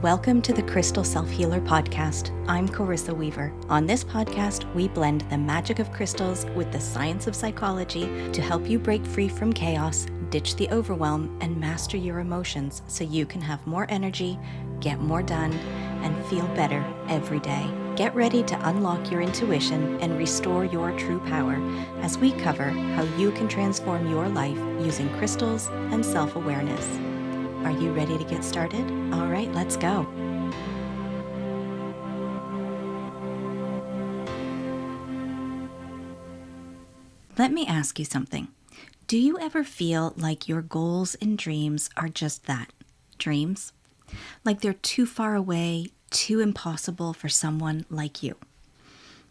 Welcome to the Crystal Self-Healer Podcast. I'm Carissa Weaver. On this podcast, we blend the magic of crystals with the science of psychology to help you break free from chaos, ditch the overwhelm, and master your emotions so you can have more energy, get more done, and feel better every day. Get ready to unlock your intuition and restore your true power as we cover how you can transform your life using crystals and self-awareness. Are you ready to get started? All right, let's go. Let me ask you something. Do you ever feel like your goals and dreams are just that, dreams? Like they're too far away, too impossible for someone like you?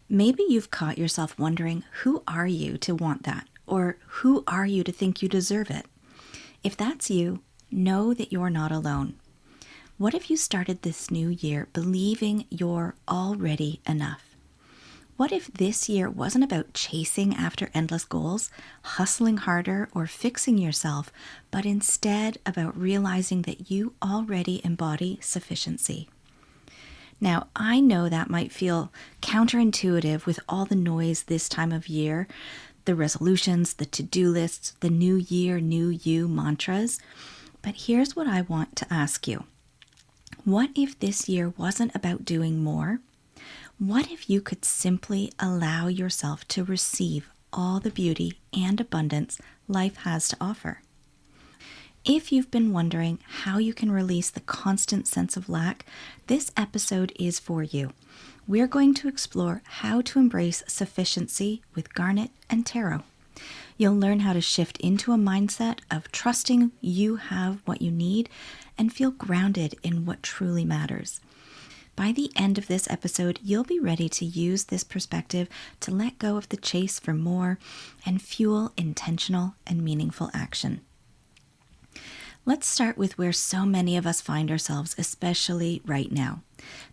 Maybe you've caught yourself wondering, who are you to want that? Or who are you to think you deserve it? If that's you, know that you're not alone. What if you started this new year believing you're already enough? What if this year wasn't about chasing after endless goals, hustling harder, or fixing yourself, but instead about realizing that you already embody sufficiency? Now, I know that might feel counterintuitive with all the noise this time of year, the resolutions, the to-do lists, the new year, new you mantras. But here's what I want to ask you. What if this year wasn't about doing more? What if you could simply allow yourself to receive all the beauty and abundance life has to offer? If you've been wondering how you can release the constant sense of lack, this episode is for you. We're going to explore how to embrace sufficiency with Garnet and Tarot. You'll learn how to shift into a mindset of trusting you have what you need and feel grounded in what truly matters. By the end of this episode, you'll be ready to use this perspective to let go of the chase for more and fuel intentional and meaningful action. Let's start with where so many of us find ourselves, especially right now.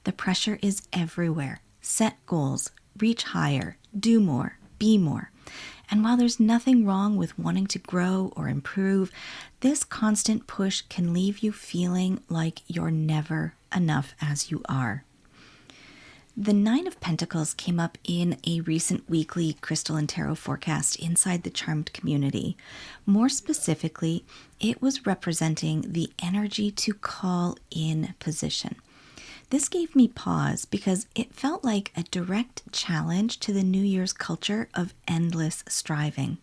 The pressure is everywhere. Set goals, reach higher, do more, be more. And while there's nothing wrong with wanting to grow or improve, this constant push can leave you feeling like you're never enough as you are. The Nine of Pentacles came up in a recent weekly crystal and tarot forecast inside the Charmed community. More specifically, it was representing the energy to call in position. This gave me pause because it felt like a direct challenge to the New Year's culture of endless striving.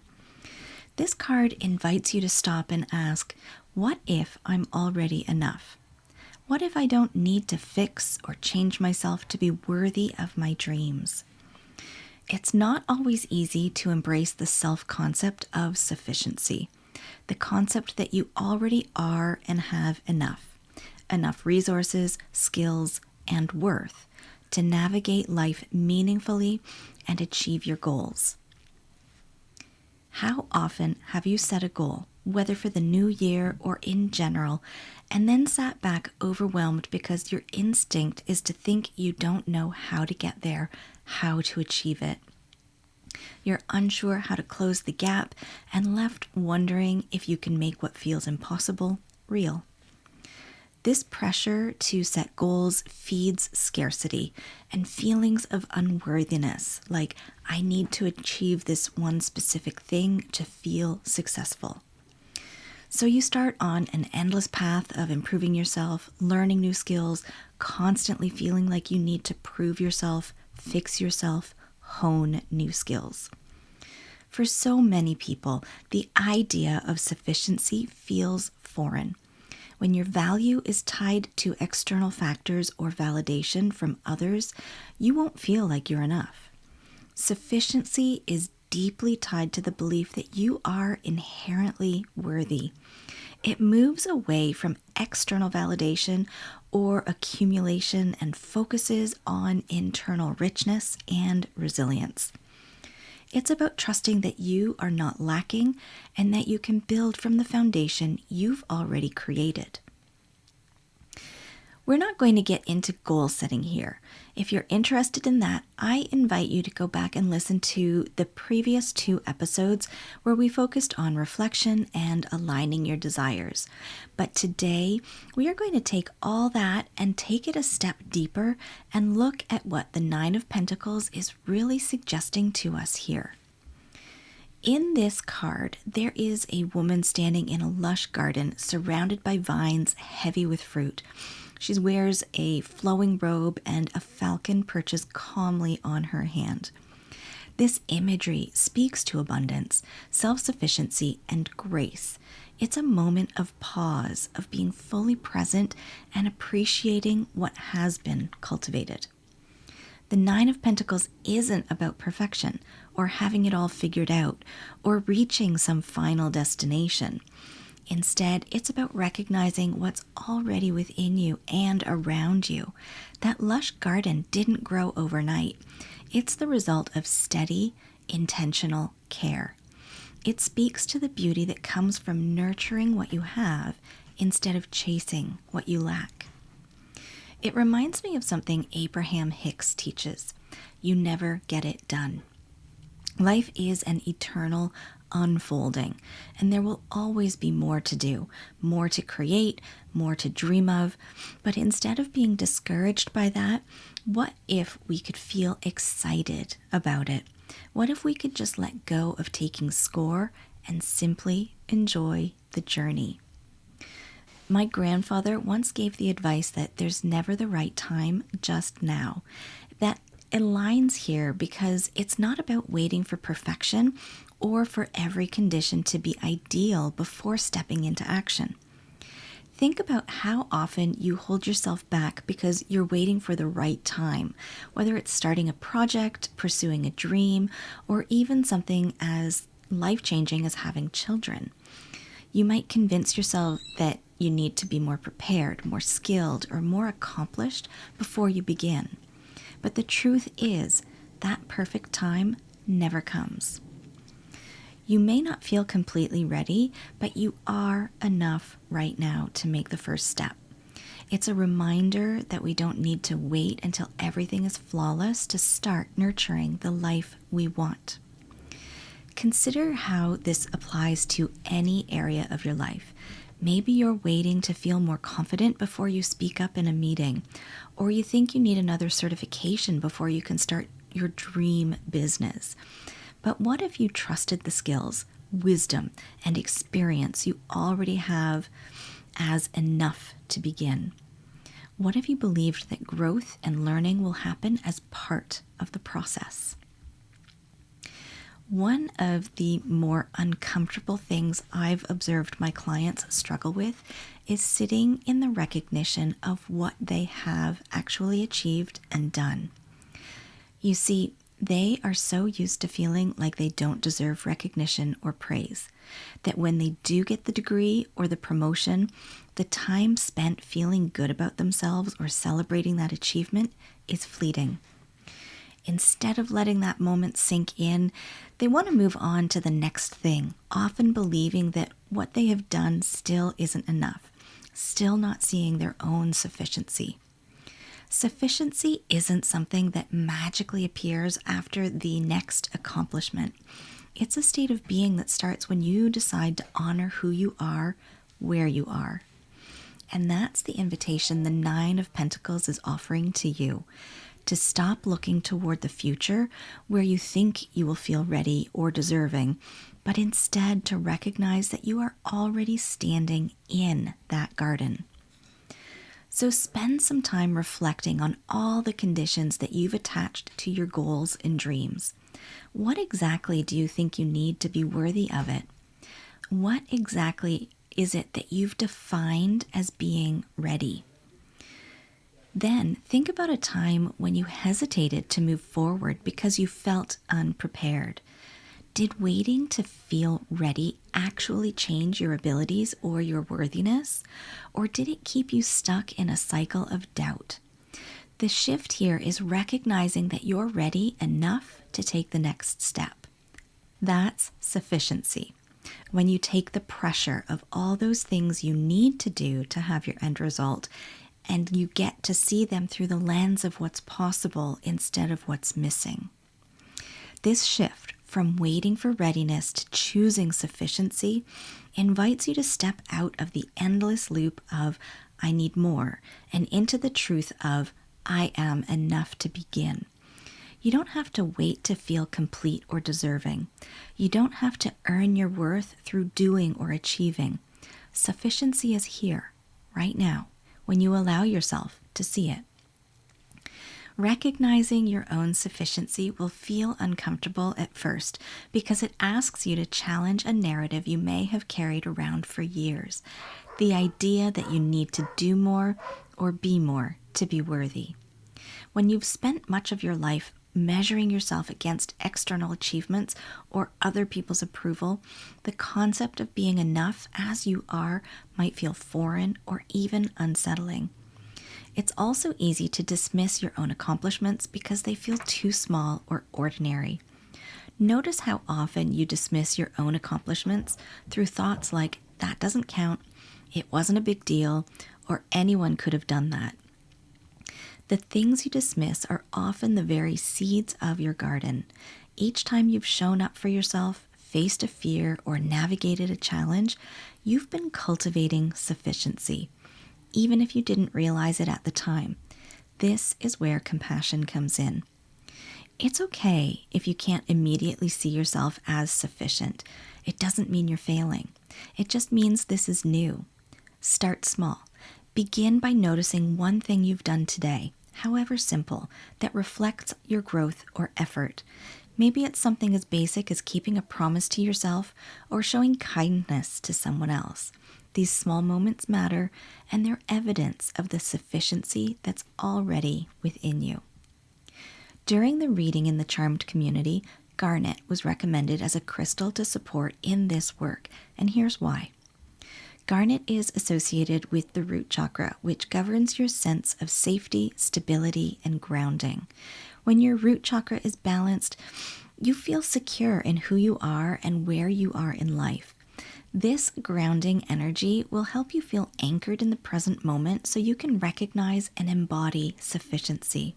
This card invites you to stop and ask, what if I'm already enough? What if I don't need to fix or change myself to be worthy of my dreams? It's not always easy to embrace the self-concept of sufficiency, the concept that you already are and have enough resources, skills, and worth to navigate life meaningfully and achieve your goals. How often have you set a goal, whether for the new year or in general, and then sat back overwhelmed because your instinct is to think you don't know how to get there, how to achieve it? You're unsure how to close the gap and left wondering if you can make what feels impossible real. This pressure to set goals feeds scarcity and feelings of unworthiness, like I need to achieve this one specific thing to feel successful. So you start on an endless path of improving yourself, learning new skills, constantly feeling like you need to prove yourself, fix yourself, hone new skills. For so many people, the idea of sufficiency feels foreign. When your value is tied to external factors or validation from others, you won't feel like you're enough. Sufficiency is deeply tied to the belief that you are inherently worthy. It moves away from external validation or accumulation and focuses on internal richness and resilience. It's about trusting that you are not lacking and that you can build from the foundation you've already created. We're not going to get into goal setting here. If you're interested in that, I invite you to go back and listen to the previous 2 episodes where we focused on reflection and aligning your desires. But today, we are going to take all that and take it a step deeper and look at what the Nine of Pentacles is really suggesting to us here. In this card, there is a woman standing in a lush garden surrounded by vines heavy with fruit. She wears a flowing robe and a falcon perches calmly on her hand. This imagery speaks to abundance, self-sufficiency, and grace. It's a moment of pause, of being fully present and appreciating what has been cultivated. The Nine of Pentacles isn't about perfection or having it all figured out or reaching some final destination. Instead, it's about recognizing what's already within you and around you. That lush garden didn't grow overnight. It's the result of steady, intentional care. It speaks to the beauty that comes from nurturing what you have instead of chasing what you lack. It reminds me of something Abraham Hicks teaches. You never get it done. Life is an eternal unfolding, and there will always be more to do, more to create, more to dream of. But instead of being discouraged by that, what if we could feel excited about it? What if we could just let go of taking score and simply enjoy the journey? My grandfather once gave the advice that there's never the right time, just now. That aligns here because it's not about waiting for perfection or for every condition to be ideal before stepping into action. Think about how often you hold yourself back because you're waiting for the right time, whether it's starting a project, pursuing a dream, or even something as life-changing as having children. You might convince yourself that you need to be more prepared, more skilled, or more accomplished before you begin. But the truth is, that perfect time never comes. You may not feel completely ready, but you are enough right now to make the first step. It's a reminder that we don't need to wait until everything is flawless to start nurturing the life we want. Consider how this applies to any area of your life. Maybe you're waiting to feel more confident before you speak up in a meeting, or you think you need another certification before you can start your dream business. But what if you trusted the skills, wisdom, and experience you already have as enough to begin? What if you believed that growth and learning will happen as part of the process? One of the more uncomfortable things I've observed my clients struggle with is sitting in the recognition of what they have actually achieved and done. You see, they are so used to feeling like they don't deserve recognition or praise, that when they do get the degree or the promotion, the time spent feeling good about themselves or celebrating that achievement is fleeting. Instead of letting that moment sink in, they want to move on to the next thing, often believing that what they have done still isn't enough, still not seeing their own sufficiency. Sufficiency isn't something that magically appears after the next accomplishment. It's a state of being that starts when you decide to honor who you are, where you are. And that's the invitation the Nine of Pentacles is offering to you. To stop looking toward the future where you think you will feel ready or deserving, but instead to recognize that you are already standing in that garden. So spend some time reflecting on all the conditions that you've attached to your goals and dreams. What exactly do you think you need to be worthy of it? What exactly is it that you've defined as being ready? Then think about a time when you hesitated to move forward because you felt unprepared. Did waiting to feel ready actually change your abilities or your worthiness? Or did it keep you stuck in a cycle of doubt? The shift here is recognizing that you're ready enough to take the next step. That's sufficiency. When you take the pressure of all those things you need to do to have your end result and you get to see them through the lens of what's possible instead of what's missing. This shift from waiting for readiness to choosing sufficiency invites you to step out of the endless loop of I need more and into the truth of I am enough to begin. You don't have to wait to feel complete or deserving. You don't have to earn your worth through doing or achieving. Sufficiency is here, right now, when you allow yourself to see it. Recognizing your own sufficiency will feel uncomfortable at first because it asks you to challenge a narrative you may have carried around for years. The idea that you need to do more or be more to be worthy. When you've spent much of your life measuring yourself against external achievements or other people's approval, the concept of being enough as you are might feel foreign or even unsettling. It's also easy to dismiss your own accomplishments because they feel too small or ordinary. Notice how often you dismiss your own accomplishments through thoughts like, that doesn't count, it wasn't a big deal, or anyone could have done that. The things you dismiss are often the very seeds of your garden. Each time you've shown up for yourself, faced a fear, or navigated a challenge, you've been cultivating sufficiency, even if you didn't realize it at the time. This is where compassion comes in. It's okay if you can't immediately see yourself as sufficient. It doesn't mean you're failing. It just means this is new. Start small. Begin by noticing one thing you've done today, however simple, that reflects your growth or effort. Maybe it's something as basic as keeping a promise to yourself or showing kindness to someone else. These small moments matter, and they're evidence of the sufficiency that's already within you. During the reading in the Charmed community, Garnet was recommended as a crystal to support in this work, and here's why. Garnet is associated with the root chakra, which governs your sense of safety, stability, and grounding. When your root chakra is balanced, you feel secure in who you are and where you are in life. This grounding energy will help you feel anchored in the present moment so you can recognize and embody sufficiency.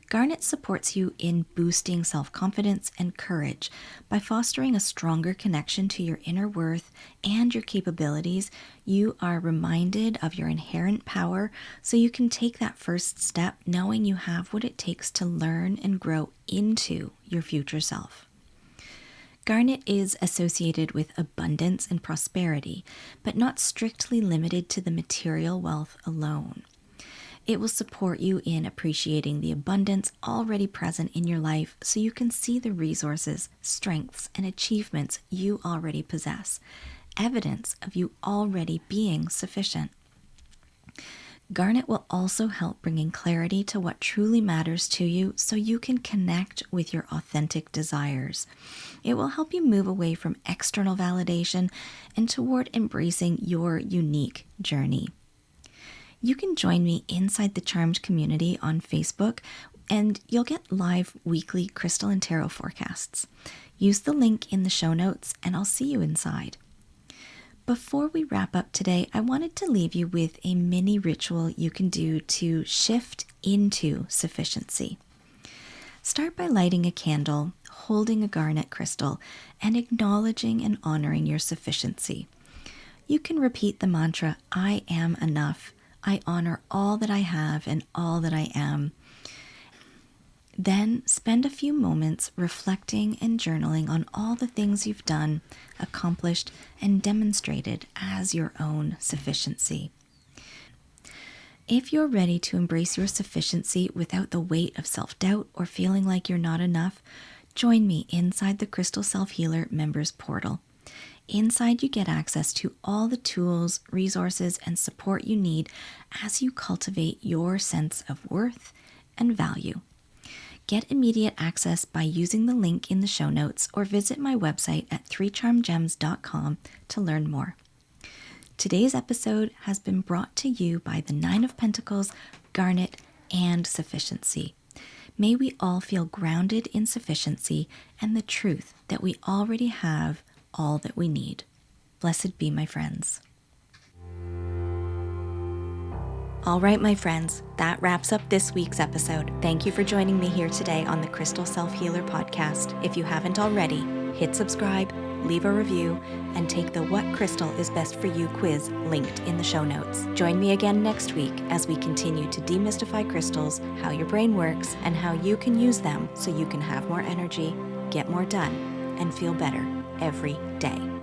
Garnet supports you in boosting self-confidence and courage. By fostering a stronger connection to your inner worth and your capabilities, you are reminded of your inherent power so you can take that first step knowing you have what it takes to learn and grow into your future self. Garnet is associated with abundance and prosperity, but not strictly limited to the material wealth alone. It will support you in appreciating the abundance already present in your life so you can see the resources, strengths, and achievements you already possess, evidence of you already being sufficient. Garnet will also help bringing clarity to what truly matters to you so you can connect with your authentic desires. It will help you move away from external validation and toward embracing your unique journey. You can join me inside the Charmed community on Facebook, and you'll get live weekly crystal and tarot forecasts. Use the link in the show notes, and I'll see you inside. Before we wrap up today, I wanted to leave you with a mini ritual you can do to shift into sufficiency. Start by lighting a candle, holding a garnet crystal, and acknowledging and honoring your sufficiency. You can repeat the mantra, I am enough. I honor all that I have and all that I am. Then spend a few moments reflecting and journaling on all the things you've done, accomplished, and demonstrated as your own sufficiency. If you're ready to embrace your sufficiency without the weight of self-doubt or feeling like you're not enough, join me inside the Crystal Self-Healer Members Portal. Inside, you get access to all the tools, resources, and support you need as you cultivate your sense of worth and value. Get immediate access by using the link in the show notes or visit my website at 3charmgems.com to learn more. Today's episode has been brought to you by the Nine of Pentacles, Garnet, and Sufficiency. May we all feel grounded in sufficiency and the truth that we already have all that we need. Blessed be, my friends. All right, my friends, that wraps up this week's episode. Thank you for joining me here today on the Crystal Self-Healer podcast. If you haven't already, hit subscribe, leave a review, and take the What Crystal is Best for You quiz linked in the show notes. Join me again next week as we continue to demystify crystals, how your brain works, and how you can use them so you can have more energy, get more done, and feel better every day.